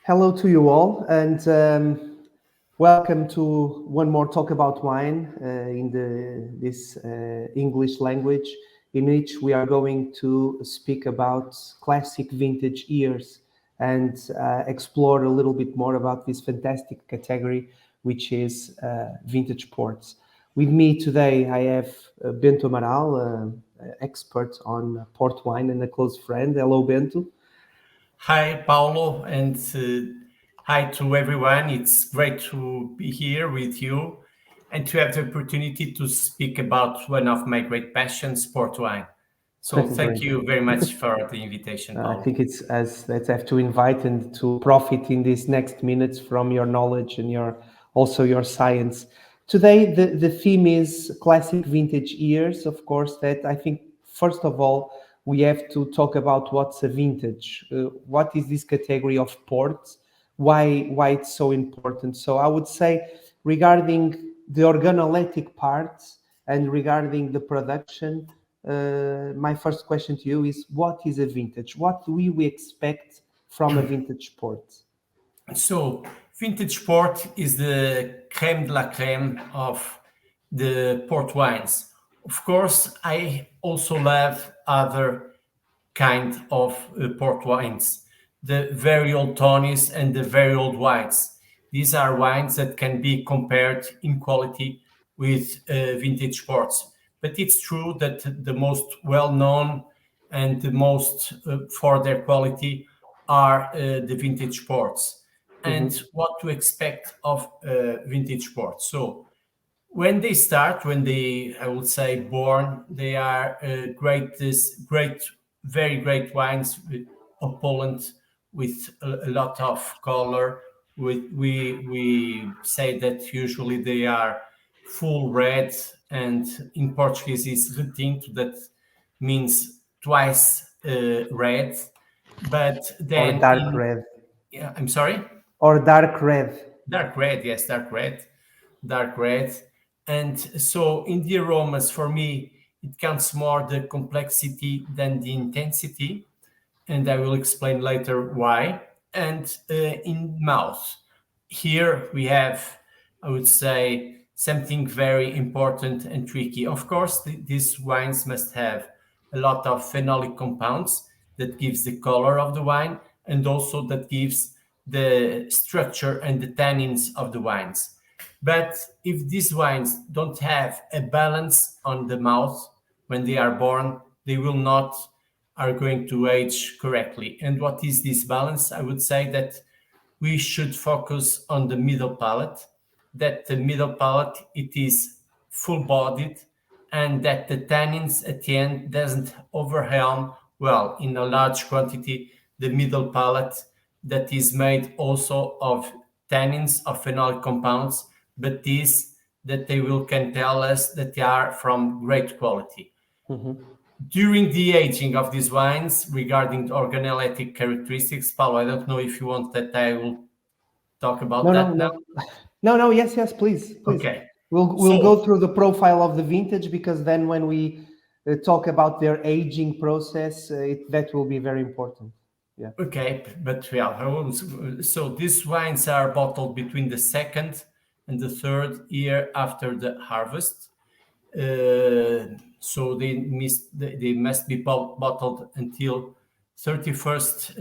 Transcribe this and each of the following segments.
Hello to you all, and welcome to one more talk about wine in this English language, in which we are going to speak about classic vintage years and explore a little bit more about this fantastic category, which is vintage ports. With me today, I have Bento Amaral, expert on port wine and a close friend. Hello, Bento. Hi, Paulo, and hi to everyone. It's great to be here with you and to have the opportunity to speak about one of my great passions, port wine. So, thank Great. you very much for the invitation, I Paulo. think it's as let's have to invite and to profit in these next minutes from your knowledge and your science. Today, the theme is classic vintage years. Of course, that I think first of all we have to talk about what's a vintage. What is this category of ports? Why it's so important? So I would say regarding the organoleptic parts and regarding the production. My first question to you is: what is a vintage? What do we expect from a vintage port? So, vintage port is the creme de la creme of the port wines. Of course, I also love other kind of port wines, the very old tawnies and the very old whites. These are wines that can be compared in quality with vintage ports. But it's true that the most well-known and the most for their quality are the vintage ports. And Mhm. what to expect of vintage ports. So when they start, when they, I would say, born, they are great, very great wines of Poland with a lot of color. We say that usually they are full red, and in Portuguese is retinto, that means twice red. But Or then dark in, red, yeah, I'm sorry. or dark red. Dark red, yes, dark red. And so in the aromas, for me, it counts more the complexity than the intensity, and I will explain later why. And in mouth, here we have, I would say, something very important and tricky. Of course, these wines must have a lot of phenolic compounds that gives the color of the wine, and also that gives the structure and the tannins of the wines. But if these wines don't have a balance on the mouth when they are born, they will not are going to age correctly. And what is this balance? I would say that we should focus on the middle palate, that the middle palate it is full bodied, and that the tannins at the end doesn't overwhelm well in a large quantity the middle palate that is made also of tannins of phenolic compounds, but these that they will can tell us that they are from great quality. Mhm. During the aging of these wines, regarding the organoleptic characteristics, Paulo, I don't know if you want that I will talk about No, no, that now. no, no, no. Yes, yes. Please, please. Okay. We'll So, go through the profile of the vintage because then when we talk about their aging process, that will be very important. Yeah. okay, but yeah, so these wines are bottled between the second and the third year after the harvest. So they must be bottled until 31st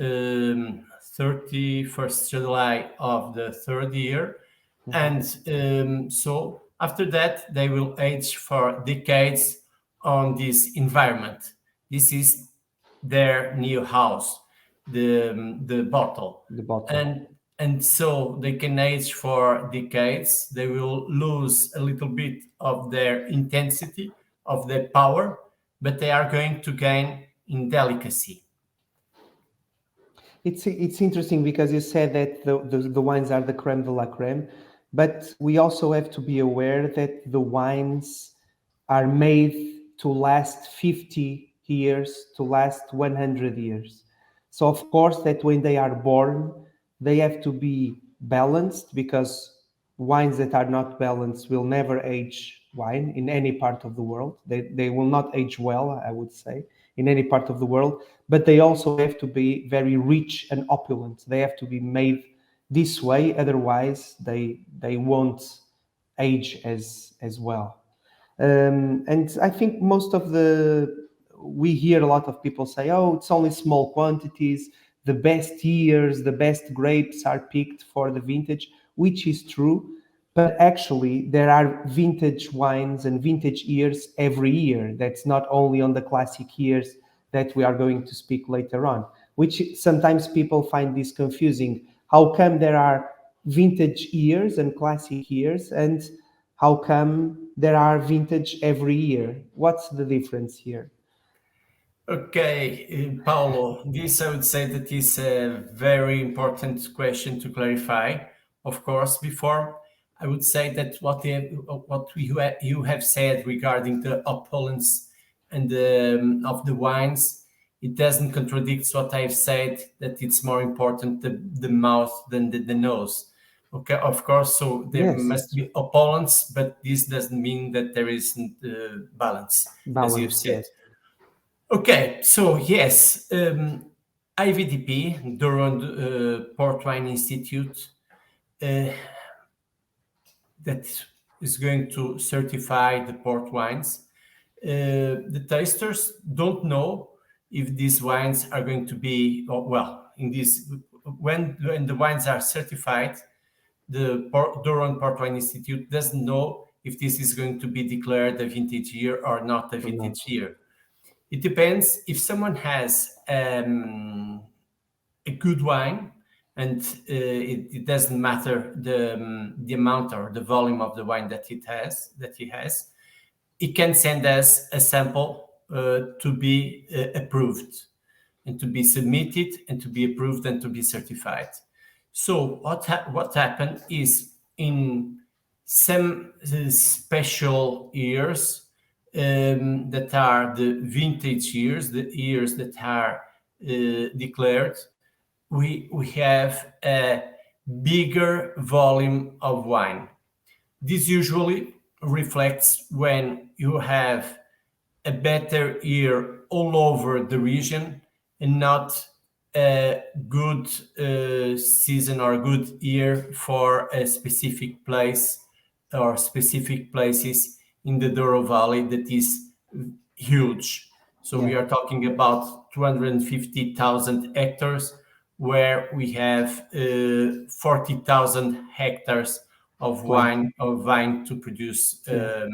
31st July of the third year, Mhm. and so after that they will age for decades on this environment. This is their new house, the bottle, The bottle. and so they can age for decades. They will lose a little bit of their intensity, of their power, but they are going to gain in delicacy. It's interesting because you said that the wines are the creme de la creme, but we also have to be aware that the wines are made to last 50 years, to last 100 years. So of course that when they are born, they have to be balanced because wines that are not balanced will never age wine in any part of the world. They will not age well, I would say, in any part of the world, but they also have to be very rich and opulent. They have to be made this way. Otherwise, they won't age as well. And I think most of we hear a lot of people say, oh, it's only small quantities. The best years, the best grapes are picked for the vintage, which is true. But actually, there are vintage wines and vintage years every year. That's not only on the classic years that we are going to speak later on, which sometimes people find this confusing. How come there are vintage years and classic years, and how come there are vintage every year? What's the difference here? Okay, Paulo, this I would say that is a very important question to clarify. Of course, before I would say that you have said regarding the opulence and of the wines, it doesn't contradict what I've said, that it's more important the mouth than the nose. Okay, of course, so there Yes, must be opulence, but this doesn't mean that there isn't balance, as you've balance. said. Yes, Okay, so yes, IVDP, Douro Port Wine Institute, uh, that is going to certify the port wines. The tasters don't know if these wines are going to be, well, in this, when the wines are certified, the Douro Port Wine Institute doesn't know if this is going to be declared a vintage year or not a or not. vintage year. It depends. If someone has a good wine, and it doesn't matter the amount or the volume of the wine that he has, he can send us a sample to be approved and to be submitted and to be approved and to be certified. So what happened is, in some special years that are the vintage years, the years that are declared, we have a bigger volume of wine. This usually reflects when you have a better year all over the region, and not a good season or a good year for a specific place or specific places in the Douro Valley that is huge. So we Yeah, are talking about 250,000 hectares, where we have 40,000 hectares of wine. vine to produce Yeah.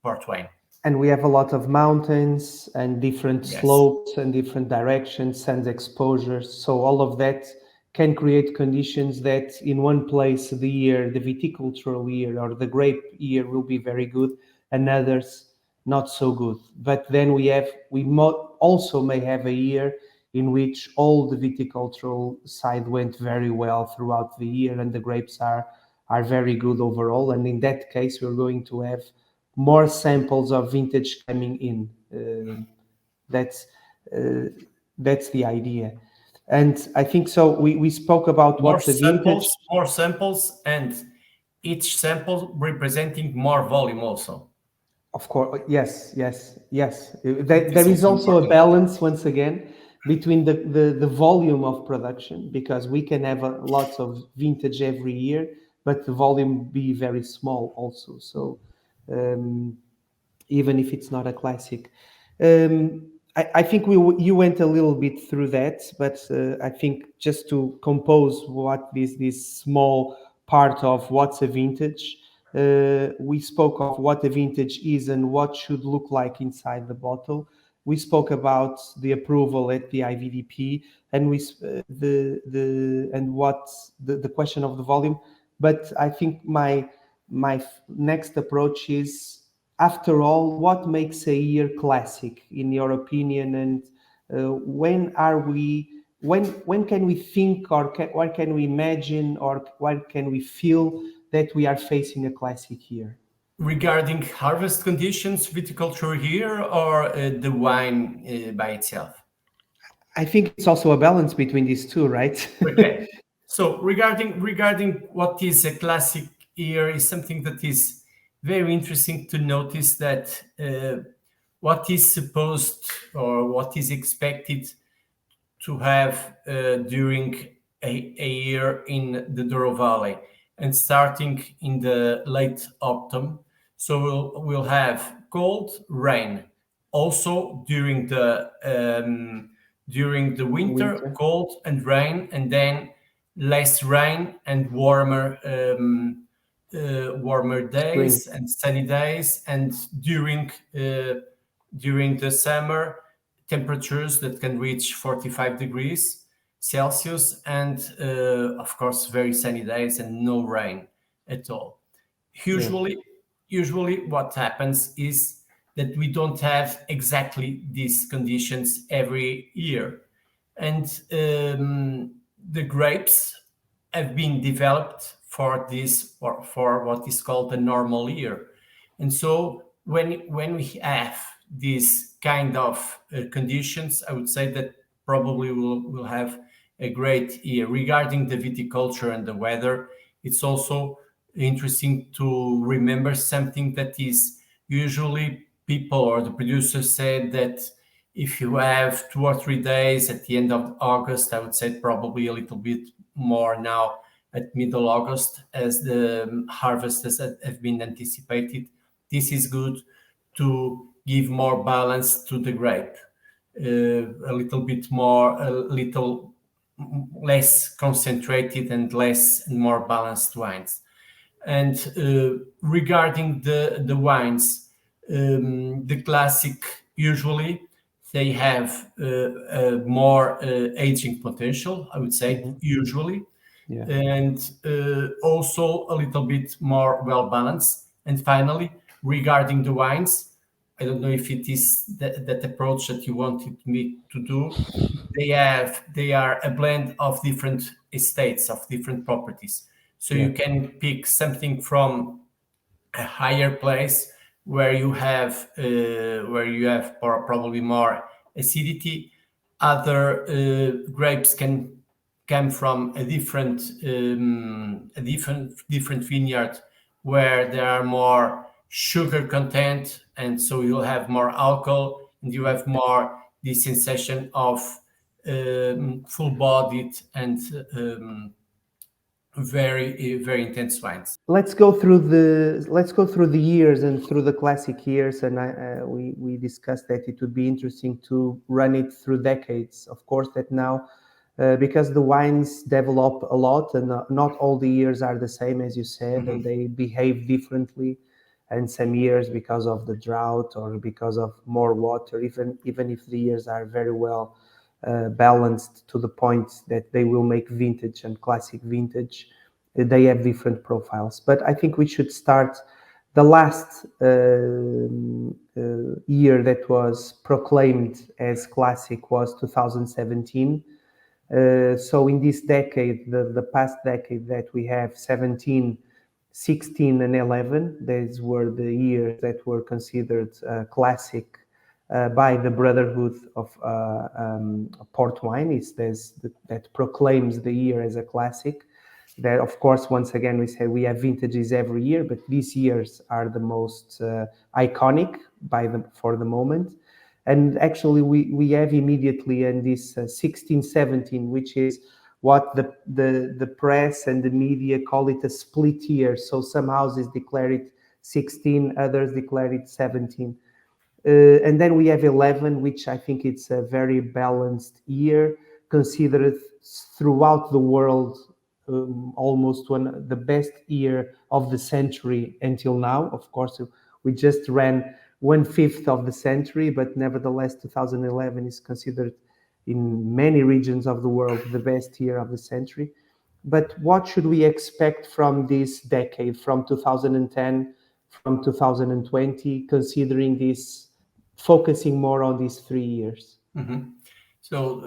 port wine. And we have a lot of mountains and different Yes. slopes and different directions, and exposures. So all of that can create conditions that in one place the viticultural year or the grape year will be very good, and others not so good. But then also may have a year in which all the viticultural side went very well throughout the year, and the grapes are very good overall. And in that case, we're going to have more samples of vintage coming in. That's uh, that's the idea, and I think so. We spoke about what's a vintage. More samples, and each sample representing more volume also. Of course, yes, yes, yes. It There is is also also a important. balance once again between the volume of production, because we can have lots of vintage every year, but the volume be very small also. So um, even if it's not a classic. I think you went a little bit through that, but I think just to compose what this small part of what's a vintage, we spoke of what a vintage is and what should look like inside the bottle. We spoke about the approval at the IVDP, and the question of the volume. But I think my next approach is, after all, what makes a year classic in your opinion, and when can we think, or can we imagine, or when can we feel that we are facing a classic year? Regarding harvest conditions, viticulture here, or the wine by itself? I think it's also a balance between these two, right? Okay. So regarding what is a classic year, is something that is very interesting to notice, that what is supposed or what is expected to have during a year in the Douro Valley, and starting in the late autumn. So we'll have cold, rain. Also during the winter, Winter, cold and rain, and then less rain and warmer spring. days and sunny days, and during the summer, temperatures that can reach 45 degrees Celsius, and of course very sunny days and no rain at all. Yeah, Usually what happens is that we don't have exactly these conditions every year, and the grapes have been developed for this, or for what is called the normal year. And so when we have these kind of conditions, I would say that probably we'll have a great year. Regarding the viticulture and the weather, it's also interesting to remember something, that is, usually people or the producers said that if you have 2 or 3 days at the end of August, I would say probably a little bit more now at middle August, as the harvests have been anticipated. This is good to give more balance to the grape, a little bit more, a little less concentrated and less and more balanced wines. And regarding the wines, the classic, usually they have more aging potential, I would say, hmm, usually, yeah, and also a little bit more well balanced. And finally, regarding the wines, I don't know if it is that approach that you wanted me to do. They are a blend of different estates, of different properties. So yeah, you can pick something from a higher place where you have probably more acidity. Other grapes can come from a different vineyard where there are more sugar content, and so you'll have more alcohol, and you have more the sensation of full-bodied and very intense wines. Let's go through the years and through the classic years, and we discussed that it would be interesting to run it through decades. Of course, that now, because the wines develop a lot, and not all the years are the same, as you said, and they behave differently. And some years, because of the drought or because of more water, even if the years are very well balanced to the point that they will make vintage and classic vintage, they have different profiles. But I think we should start the last year that was proclaimed as classic was 2017. So in this decade, the past decade that we have, 17, 16, and 11, these were the years that were considered classic by the Brotherhood of Port Wine. It's that proclaims the year as a classic. That, of course, once again, we say we have vintages every year, but these years are the most iconic for the moment. And actually, we have immediately in this 16, 17, which is what the press and the media call it a split year. So some houses declare it 16, others declare it 17. And then we have 11, which I think it's a very balanced year, considered throughout the world almost the best year of the century until now. Of course, we just ran 1/5 of the century, but nevertheless, 2011 is considered in many regions of the world the best year of the century. But what should we expect from this decade, from 2010, from 2020, considering this, focusing more on these 3 years? Mhm. So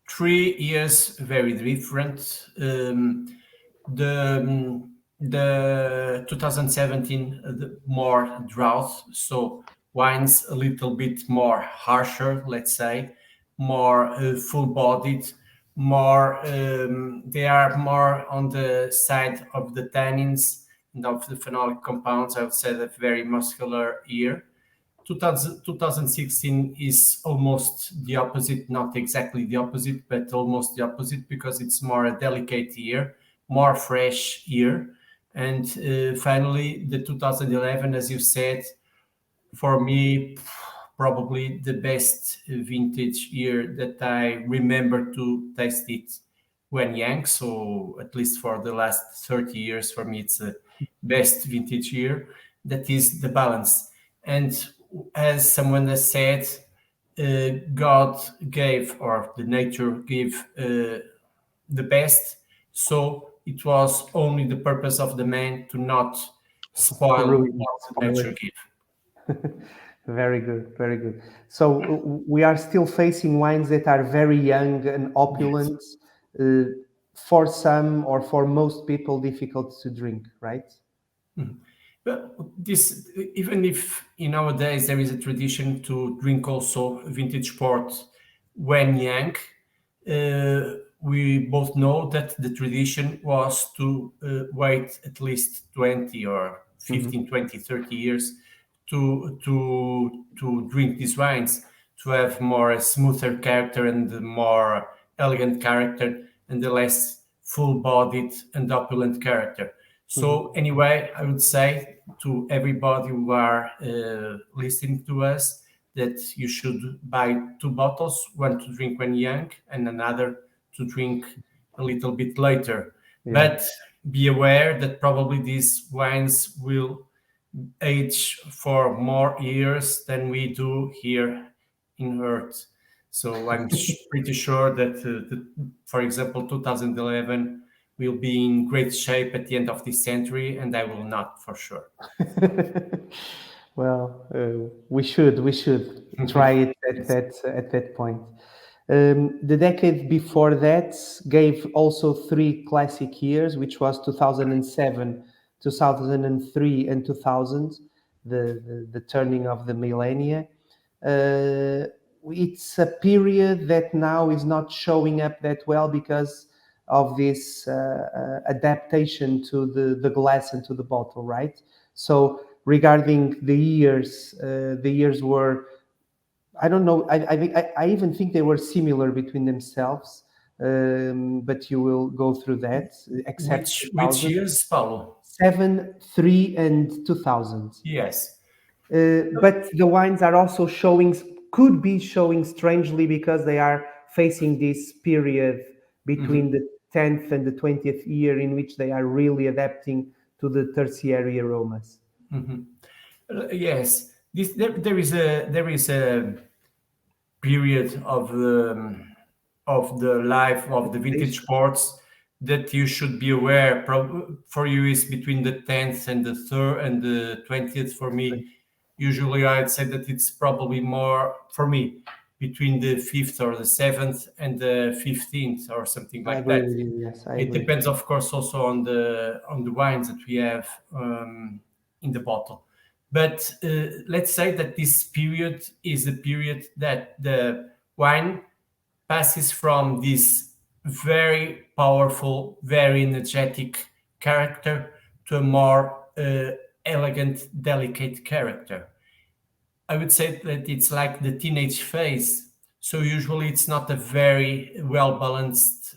3 years very different. The 2017, the more drought, so wines a little bit more harsher, let's say, more full-bodied, more they are more on the side of the tannins and of the phenolic compounds. I would say that very muscular year. 2016 is almost the opposite, not exactly the opposite, but almost the opposite, because it's more a delicate year, more fresh year. And finally, the 2011, as you said, for me, probably the best vintage year that I remember to taste it when young. So at least for the last 30 years, for me, it's a best vintage year. That is the balance. And as someone has said, God gave, or the nature gave the best. So it was only the purpose of the man to not To spoil ruin, what spoil nature it. gave. Very good, very good. So we are still facing wines that are very young and Yes. opulent, uh, for some or for most people difficult to drink, right? But this, even if in nowadays there is a tradition to drink also vintage port when young, we both know that the tradition was to wait at least 20 or Mhm. 15, 20, 30 years to drink these wines, to have more a smoother character and a more elegant character, and a less full-bodied and opulent character. Mhm. So anyway, I would say to everybody who are listening to us that you should buy two bottles, one to drink when young and another to drink a little bit later. Yeah. But be aware that probably these wines will age for more years than we do here in Earth. So I'm pretty sure that, for example, 2011 will be in great shape at the end of this century, and I will not, for sure. Well, we should try it Yes. at that point. The decade before that gave also three classic years, which was 2007, 2003, and 2000, the turning of the millennia. Uh, it's a period that now is not showing up that well because of this adaptation to the glass and to the bottle, right? So regarding the years were, I don't know. I even think they were similar between themselves, but you will go through that, except Which 2000, years, Paulo? 7, 3, and 2000. Yes. But the wines are also showing, could be showing strangely because they are facing this period between Mhm. the 10th and the 20th year in which they are really adapting to the tertiary aromas. Yes. There is a period of the life of the vintage Adaptation. ports that you should be aware. For you is between the 10th and the third and the 20th. For me, usually I'd say that it's probably more for me between the 5th or the 7th and the 15th or something I like agree that. with you. Yes, I It agree. depends, of course, also on the wines that we have in the bottle. But let's say that this period is a period that the wine passes from this very powerful, very energetic character to a more elegant, delicate character. I would say that it's like the teenage phase. So usually it's not a very well balanced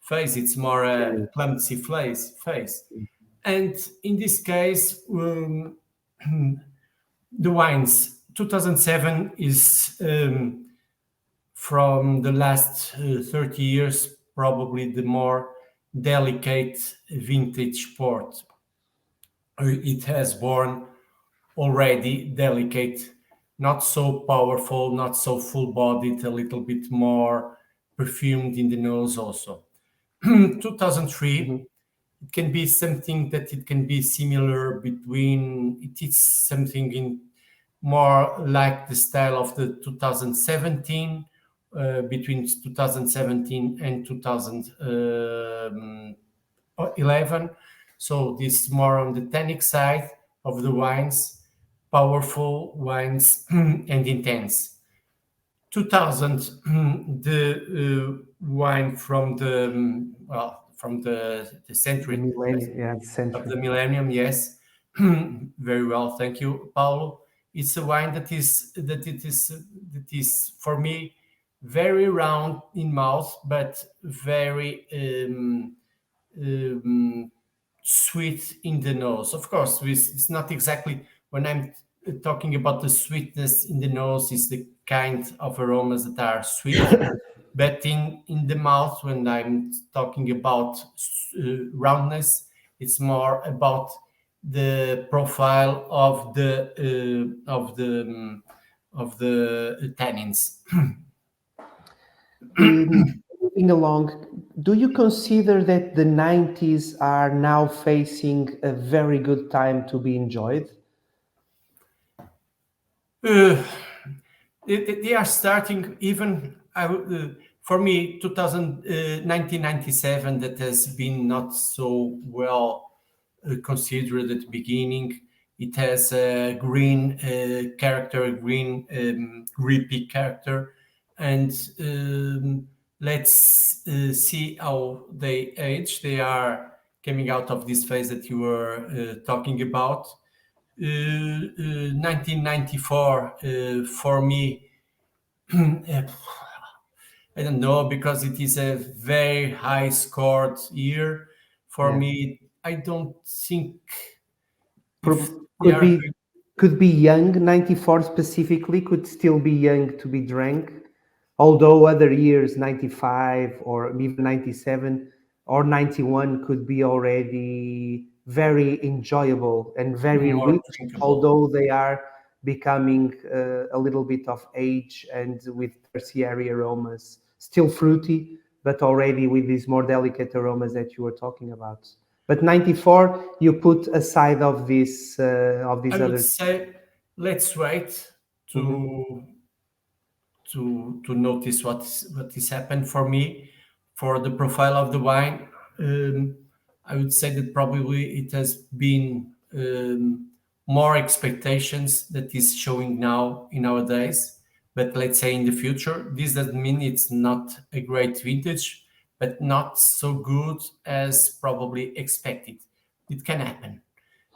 phase. It's more a Period. clumsy phase. And in this case, the wines 2007 is from the last 30 years probably the more delicate vintage port. It has borne already delicate, not so powerful, not so full bodied, a little bit more perfumed in the nose also. 2003, Mhm. it can be something that it can be similar between, it is something in more like the style of the 2017, between 2017 and 2011. So this is more on the tannic side of the wines, powerful wines and intense. 2000, the wine from the from the The century millennium, yeah, the of century. the millennium. Yes, very well. Thank you, Paulo. It's a wine that is for me very round in mouth, but very sweet in the nose. Of course, it's not exactly when I'm talking about the sweetness in the nose, is the kind of aromas that are sweet. But in the mouth, when I'm talking about roundness, it's more about the profile of the tannins. Moving along, do you consider that the 90s are now facing a very good time to be enjoyed? Uh, they are starting even for me 1997 that has been not so well considered at the beginning. It has a green character, a green grippy character, and let's see how they age. They are coming out of this phase that you were talking about. 1994 for me, I don't know, because it is a very high scored year for Yeah. me. I don't think if Pro- they could are be could be young. 94 specifically could still be young to be drank, although other years 95 or even 97 or 91 could be already very enjoyable and very more rich, drinkable. although they are becoming a little bit of age and with tertiary aromas, still fruity, but already with these more delicate aromas that you were talking about. But 94, you put aside of I these would other. say let's wait Mhm. to to notice what is happened for me for the profile of the wine. I would say that probably it has been more expectations that is showing now in nowadays. But let's say in the future, this doesn't mean it's not a great vintage, but not so good as probably expected. It can happen.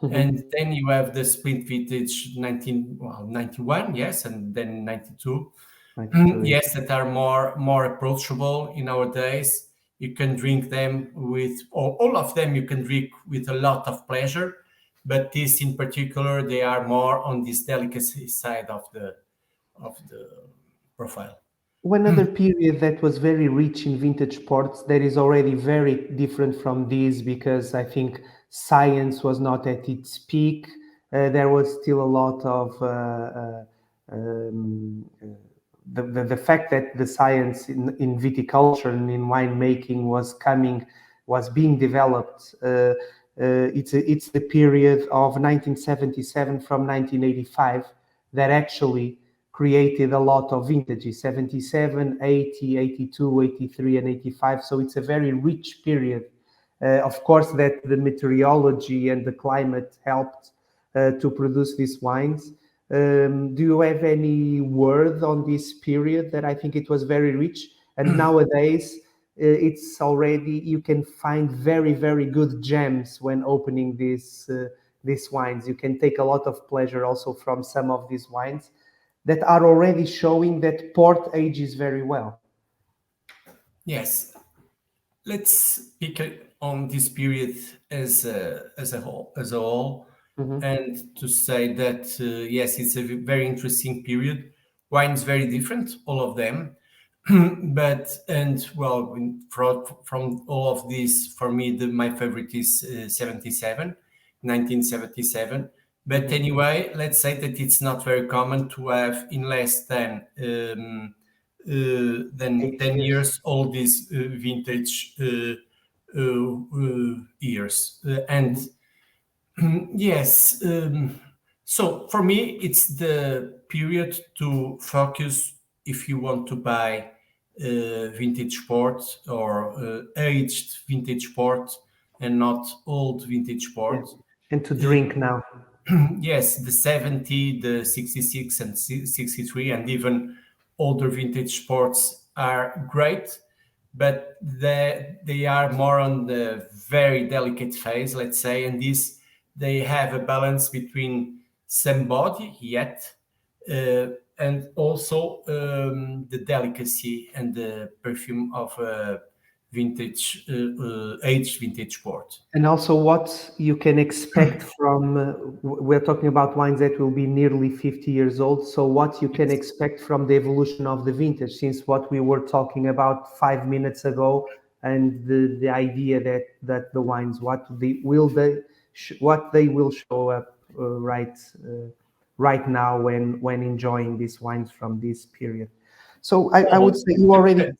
Mhm. And then you have the split vintage 91, yes, and then 92. 92, yeah. Yes, that are more approachable in nowadays. You can drink them with all of them. You can drink with a lot of pleasure, but this in particular, they are more on this delicacy side of the profile. One other period that was very rich in vintage ports that is already very different from these because I think science was not at its peak. There was still a lot of the fact that the science in viticulture and in winemaking was being developed. It's the period of 1977 from 1985 that actually created a lot of vintages: 77, 80, 82, 83, and 85. So it's a very rich period. Of course, that the meteorology and the climate helped to produce these wines. Do you have any word on this period that I think it was very rich? And nowadays, it's already, you can find very, very good gems when opening these wines. You can take a lot of pleasure also from some of these wines that are already showing that port ages very well. Yes, let's pick on this period as a whole, Mhm. and to say that yes, it's a very interesting period. Wine is very different, all of them, but and well, from all of these, for me, my favorite is 77, 1977. But Mhm. anyway, let's say that it's not very common to have in less than 10 8 years. years all these vintage years. And Mhm. yes, so for me, it's the period to focus if you want to buy vintage port or aged vintage port and not old vintage Yeah. port. And to Uh, drink now. yes, the 70, the 66 and 63 and even older vintage sports are great, but they are more on the very delicate phase, let's say, and this they have a balance between some body yet, and also the delicacy and the perfume of vintage, aged vintage port. And also what you can expect from, we're talking about wines that will be nearly 50 years old. So what you can expect from the evolution of the vintage, since what we were talking about 5 minutes ago, and the idea that the wines, what they will show up right now when enjoying these wines from this period. So I would say you already,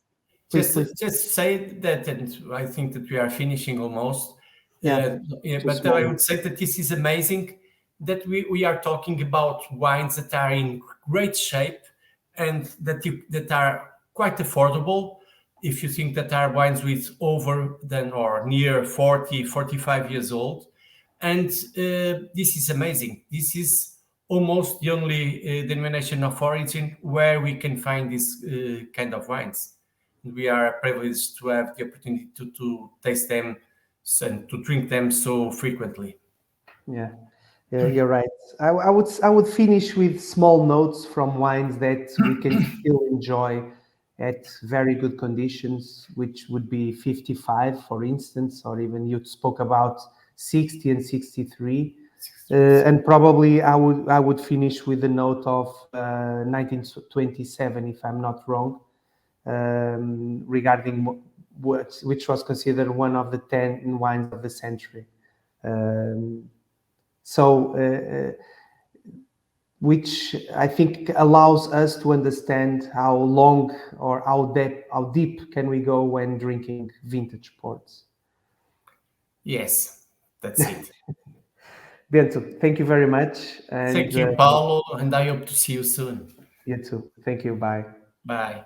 please, please. Just say that, and I think that we are finishing almost. Yeah, Yeah, just but I would say that this is amazing that we are talking about wines that are in great shape and that are quite affordable. If you think that are wines with over than or near 40, 45 years old. And this is amazing. This is almost the only denomination of origin where we can find this kind of wines. We are privileged to have the opportunity to taste them and to drink them so frequently. Yeah, yeah, you're right. I would finish with small notes from wines that we can still enjoy at very good conditions, which would be 55, for instance, or even you spoke about 60 and 63. And probably I would finish with the note of 1927, if I'm not wrong, regarding which was considered one of the 10 wines of the century. Um, so which I think allows us to understand how long or how deep can we go when drinking vintage ports. Yes, that's it. Bento, thank you very much, and Thank you, Paulo, and I hope to see you soon. you too. Thank you. Bye. Bye.